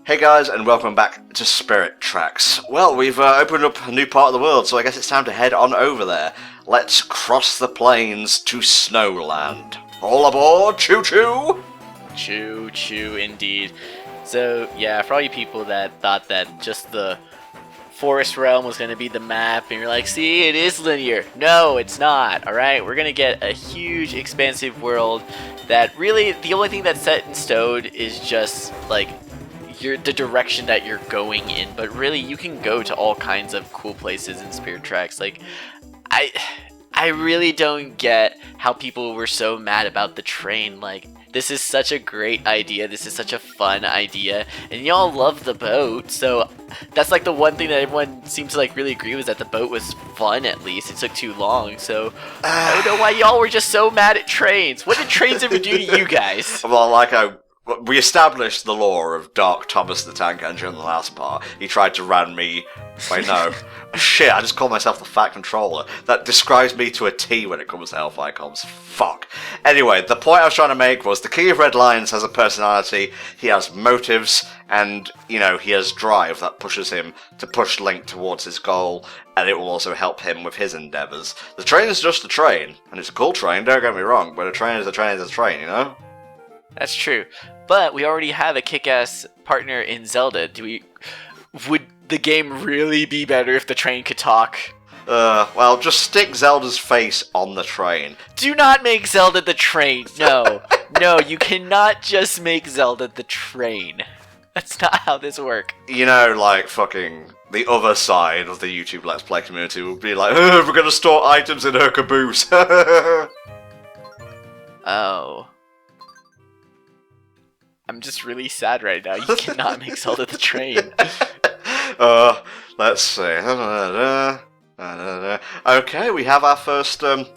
Hey guys, and welcome back to Spirit Tracks. Well, we've opened up a new part of the world, so I guess it's time to head on over there. Let's cross the plains to Snowland. All aboard, choo-choo! Choo-choo, indeed. So, yeah, for all you people that thought that just the forest realm was going to be the map, and you're like, see, it is linear. No, it's not, alright? We're going to get a huge, expansive world that really, the only thing that's set in stone is just, like, the direction that you're going in, but really you can go to all kinds of cool places in Spirit Tracks. Like, I really don't get how people were so mad about the train. Like, this is such a great idea, this is such a fun idea, and y'all love the boat, so that's like the one thing that everyone seems to like really agree was that the boat was fun. At least it took too long, so I don't know why y'all were just so mad at trains. What did trains ever do to you guys? Well, we established the lore of Dark Thomas the Tank Engine in the last part. He tried to ram me. Wait, no. Shit, I just called myself the Fat Controller. That describes me to a T when it comes to HellfireComms. Fuck. Anyway, the point I was trying to make was the King of Red Lions has a personality, he has motives, and, you know, he has drive that pushes him to push Link towards his goal, and it will also help him with his endeavours. The train is just a train, and it's a cool train, don't get me wrong, but a train is a train is a train, you know? That's true. But we already have a kick-ass partner in Zelda. Would the game really be better if the train could talk? Well, just stick Zelda's face on the train. Do not make Zelda the train. No. No, you cannot just make Zelda the train. That's not how this works. You know, like, fucking the other side of the YouTube Let's Play community would be like, we're gonna store items in her caboose. Oh. I'm just really sad right now. You cannot make Zelda the train. Let's see. Okay, we have our first, I don't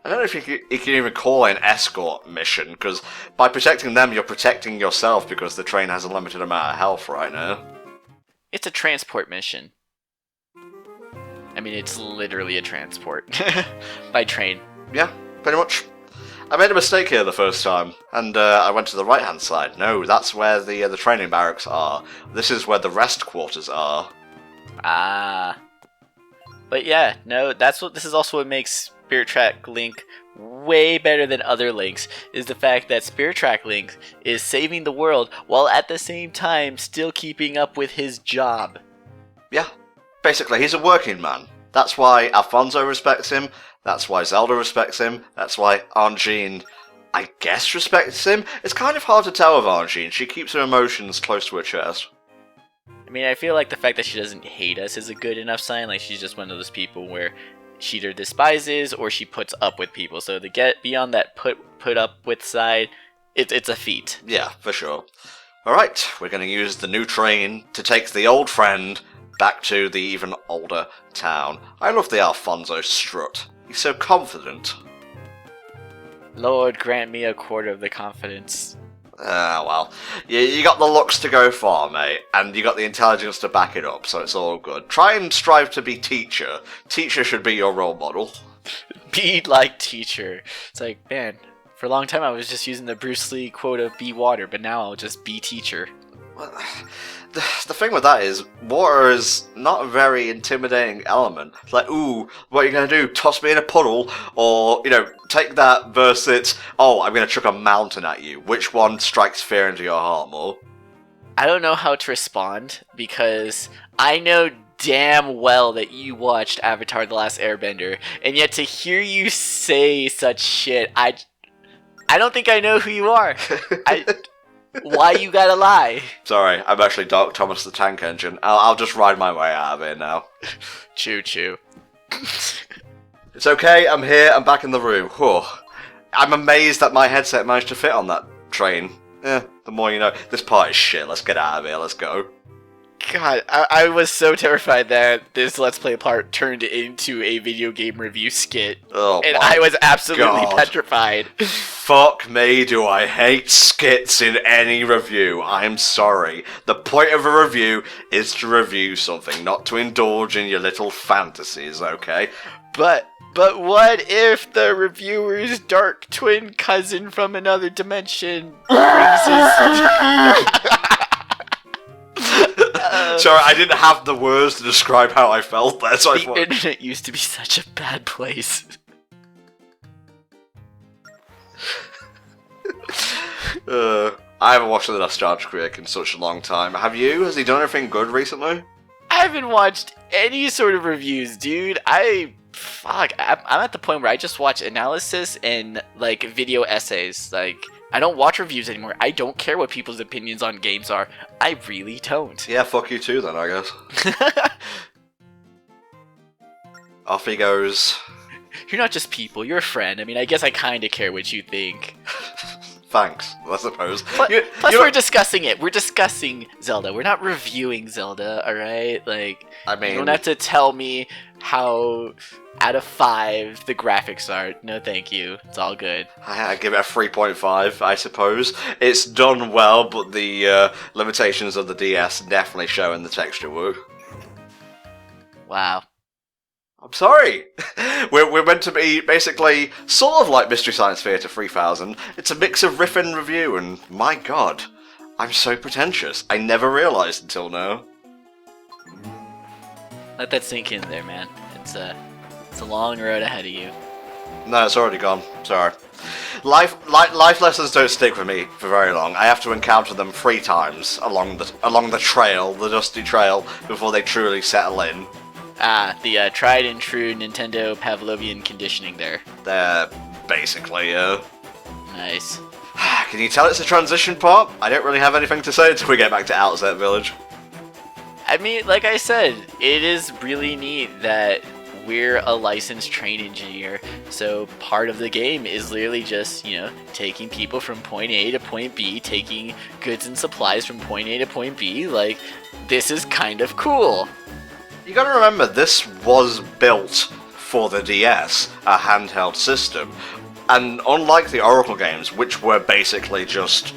know if you can even call it an escort mission, because by protecting them, you're protecting yourself, because the train has a limited amount of health right now. It's a transport mission. I mean, it's literally a transport. By train. Yeah, pretty much. I made a mistake here the first time, and I went to the right-hand side. No, that's where the training barracks are. This is where the rest quarters are. Ah. But yeah, no, this is also what makes Spirit Track Link way better than other Links, is the fact that Spirit Track Link is saving the world while at the same time still keeping up with his job. Yeah, basically, he's a working man. That's why Alfonso respects him. That's why Zelda respects him. That's why Aunt Jean, I guess, respects him. It's kind of hard to tell with Aunt Jean. She keeps her emotions close to her chest. I mean, I feel like the fact that she doesn't hate us is a good enough sign. Like, she's just one of those people where she either despises or she puts up with people. So to get beyond that put up with side, it's a feat. Yeah, for sure. Alright, we're going to use the new train to take the old friend back to the even older town. I love the Alfonso strut. He's so confident. Lord, grant me a quarter of the confidence. Well, you got the looks to go far, mate, and you got the intelligence to back it up, so it's all good. Try and strive to be teacher. Teacher should be your role model. Be like teacher. It's like, man, for a long time I was just using the Bruce Lee quote of be water, but now I'll just be teacher. Well, the thing with that is, water is not a very intimidating element. It's like, ooh, what are you going to do? Toss me in a puddle? Or, you know, take that versus, oh, I'm going to chuck a mountain at you. Which one strikes fear into your heart more? I don't know how to respond, because I know damn well that you watched Avatar: The Last Airbender, and yet to hear you say such shit, I don't think I know who you are. Why you gotta lie? Sorry, I'm actually Dark Thomas the Tank Engine. I'll just ride my way out of here now. Choo-choo. It's okay, I'm here, I'm back in the room. Whew. I'm amazed that my headset managed to fit on that train. The more you know. This part is shit, let's get out of here, let's go. God, I was so terrified that this Let's Play part turned into a video game review skit. Oh, and I was absolutely petrified. Fuck me, do I hate skits in any review. I'm sorry. The point of a review is to review something, not to indulge in your little fantasies, okay? But what if the reviewer's dark twin cousin from another dimension brings his... Sorry, I didn't have the words to describe how I felt there, so I The thought... internet used to be such a bad place. I haven't watched the Nostalgia Critic in such a long time. Have you? Has he done anything good recently? I haven't watched any sort of reviews, dude. I'm at the point where I just watch analysis and, like, video essays. Like, I don't watch reviews anymore. I don't care what people's opinions on games are. I really don't. Yeah, fuck you too then, I guess. Off he goes. You're not just people, you're a friend. I mean, I guess I kinda care what you think. Thanks, I suppose. Plus, we're discussing it. We're discussing Zelda. We're not reviewing Zelda, alright? Like, I mean... you don't have to tell me how out of 5 the graphics are. No, thank you. It's all good. I give it a 3.5, I suppose. It's done well, but the limitations of the DS definitely show in the texture work. Wow. I'm sorry. We're meant to be basically sort of like Mystery Science Theater 3000. It's a mix of riff and review, and my god, I'm so pretentious. I never realised until now. Let that sink in there, man. It's a long road ahead of you. No, it's already gone. Sorry. Life lessons don't stick with me for very long. I have to encounter them 3 times along the trail, the dusty trail, before they truly settle in. Ah, the tried and true Nintendo Pavlovian conditioning there. They're basically, Nice. Can you tell it's a transition part? I don't really have anything to say until we get back to Outset Village. I mean, like I said, it is really neat that we're a licensed train engineer, so part of the game is literally just, you know, taking people from point A to point B, taking goods and supplies from point A to point B. Like, this is kind of cool. You gotta remember, this was built for the DS, a handheld system, and unlike the Oracle games, which were basically just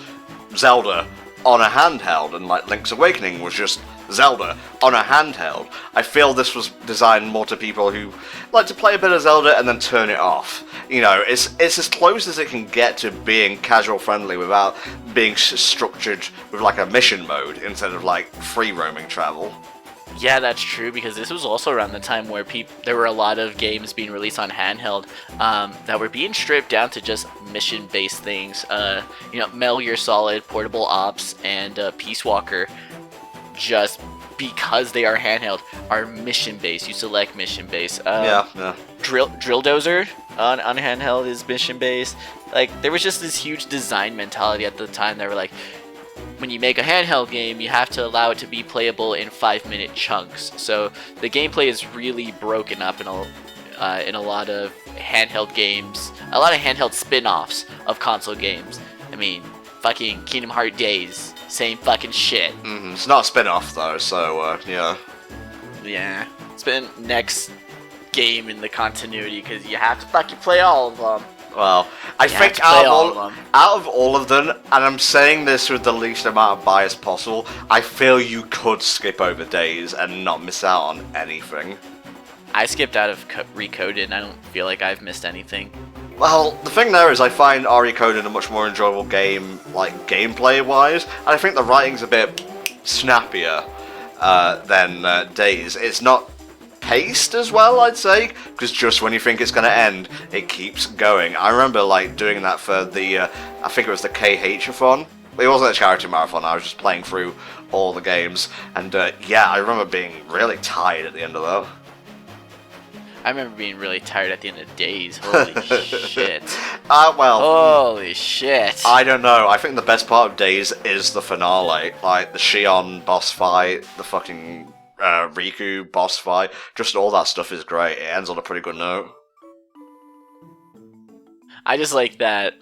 Zelda on a handheld, and like Link's Awakening was just Zelda on a handheld, I feel this was designed more to people who like to play a bit of Zelda and then turn it off. You know, it's as close as it can get to being casual friendly without being structured with like a mission mode instead of like free roaming travel. Yeah, that's true, because this was also around the time where there were a lot of games being released on handheld that were being stripped down to just mission-based things. You know, Metal Gear Solid, Portable Ops, and Peace Walker, just because they are handheld, are mission-based. You select mission-based. Yeah. Drill Dozer on handheld is mission-based. Like, there was just this huge design mentality at the time that were like, when you make a handheld game, you have to allow it to be playable in 5-minute chunks. So the gameplay is really broken up in a lot of handheld games, a lot of handheld spin-offs of console games. I mean, fucking Kingdom Hearts Days, same fucking shit. It's not a spin-off though, so yeah. Yeah, it's been next game in the continuity because you have to fucking play all of them. Well, I think out of all of them, and I'm saying this with the least amount of bias possible, I feel you could skip over Days and not miss out on anything. I skipped out of Recoded, and I don't feel like I've missed anything. Well, the thing there is I find Recoded a much more enjoyable game, like gameplay-wise, and I think the writing's a bit snappier than Days. It's not paced as well, I'd say, because just when you think it's going to end, it keeps going. I remember like doing that for the, I think it was the KH-a-thon. It wasn't a charity marathon, I was just playing through all the games, and yeah, I remember being really tired at the end of that. I remember being really tired at the end of Days. Holy shit. Well... Holy shit. I don't know, I think the best part of Days is the finale, like the Shion boss fight, the fucking Riku boss fight, just all that stuff is great. It ends on a pretty good note. I just like that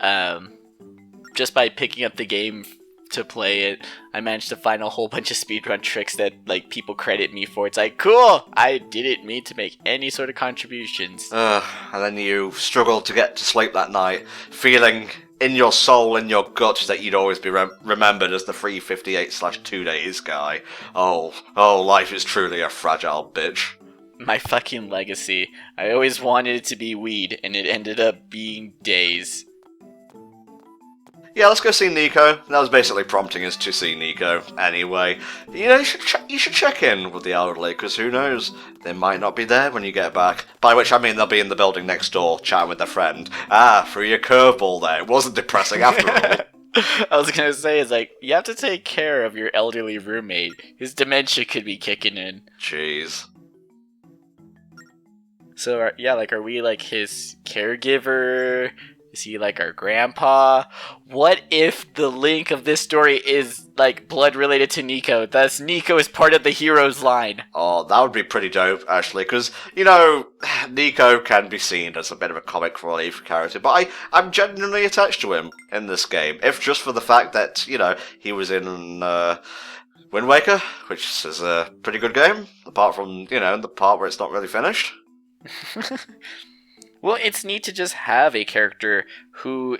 just by picking up the game to play it, I managed to find a whole bunch of speedrun tricks that like people credit me for. It's like, cool, I didn't mean to make any sort of contributions. And then you struggle to get to sleep that night, feeling in your soul, in your guts, that you'd always be remembered as the 358/2 days guy. Oh, life is truly a fragile bitch. My fucking legacy. I always wanted it to be weed, and it ended up being Days. Yeah, let's go see Nico. That was basically prompting us to see Nico anyway. You know, you should check in with the elderly, because who knows, they might not be there when you get back. By which I mean they'll be in the building next door, chatting with their friend. Ah, threw your curveball there. It wasn't depressing after all. I was gonna say, it's like, you have to take care of your elderly roommate. His dementia could be kicking in. Jeez. So, yeah, like, are we, like, his caregiver? Is he, like, our grandpa? What if the link of this story is, like, blood related to Nico? Thus, Nico is part of the hero's line. Oh, that would be pretty dope, actually, because, you know, Nico can be seen as a bit of a comic relief character, but I'm genuinely attached to him in this game, if just for the fact that, you know, he was in Wind Waker, which is a pretty good game, apart from, you know, the part where it's not really finished. Well, it's neat to just have a character who,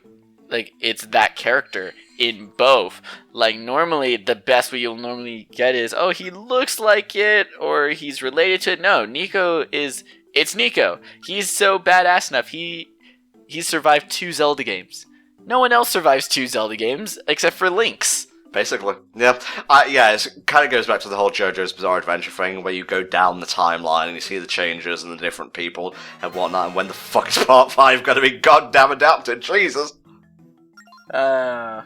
like, it's that character in both. Like, normally, the best what you'll normally get is, oh, he looks like it, or he's related to it. No, it's Nico. He's so badass enough. He's survived 2 Zelda games. No one else survives 2 Zelda games, except for Link's. Basically, yeah. It kind of goes back to the whole JoJo's Bizarre Adventure thing, where you go down the timeline and you see the changes and the different people and whatnot, and when the fuck is Part 5 going to be goddamn adapted? Jesus! Yeah,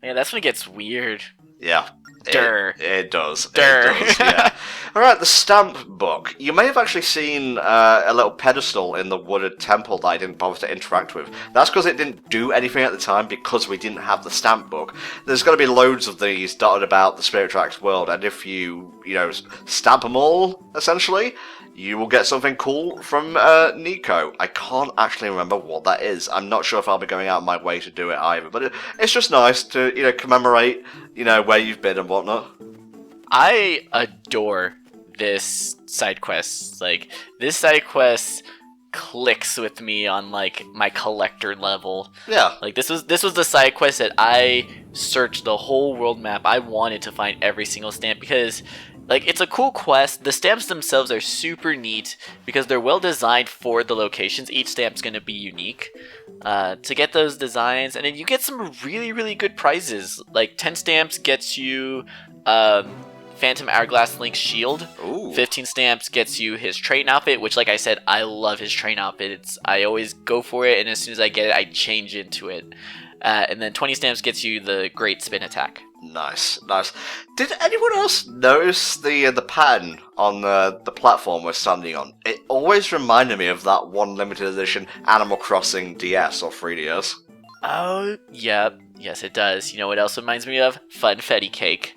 that's when it gets weird. Yeah. Durr. It does. Durr. It does, yeah. Alright, the stamp book. You may have actually seen a little pedestal in the wooded temple that I didn't bother to interact with. That's because it didn't do anything at the time, because we didn't have the stamp book. There's going to be loads of these dotted about the Spirit Tracks world, and if you stamp them all, essentially, you will get something cool from Nico. I can't actually remember what that is. I'm not sure if I'll be going out of my way to do it either, but it's just nice to, commemorate, where you've been and whatnot. I adore this side quest. Like, this side quest clicks with me on, like, my collector level. Yeah. Like, this was the side quest that I searched the whole world map. I wanted to find every single stamp because, like, it's a cool quest. The stamps themselves are super neat because they're well designed for the locations. Each stamp's going to be unique to get those designs. And then you get some really, really good prizes. Like, 10 stamps gets you Phantom Hourglass Link's shield. Ooh. 15 stamps gets you his train outfit, which, like I said, I love his train outfit. I always go for it, and as soon as I get it, I change into it. And then 20 stamps gets you the Great Spin Attack. Nice. Did anyone else notice the pattern on the platform we're standing on? It always reminded me of that one limited edition Animal Crossing DS or 3DS. Oh, yep. Yes, it does. You know what else reminds me of? Funfetti Cake.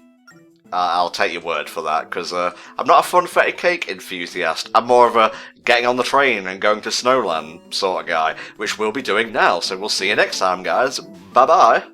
I'll take your word for that, because I'm not a funfetti cake enthusiast. I'm more of a getting on the train and going to Snowland sort of guy, which we'll be doing now, so we'll see you next time, guys. Bye-bye.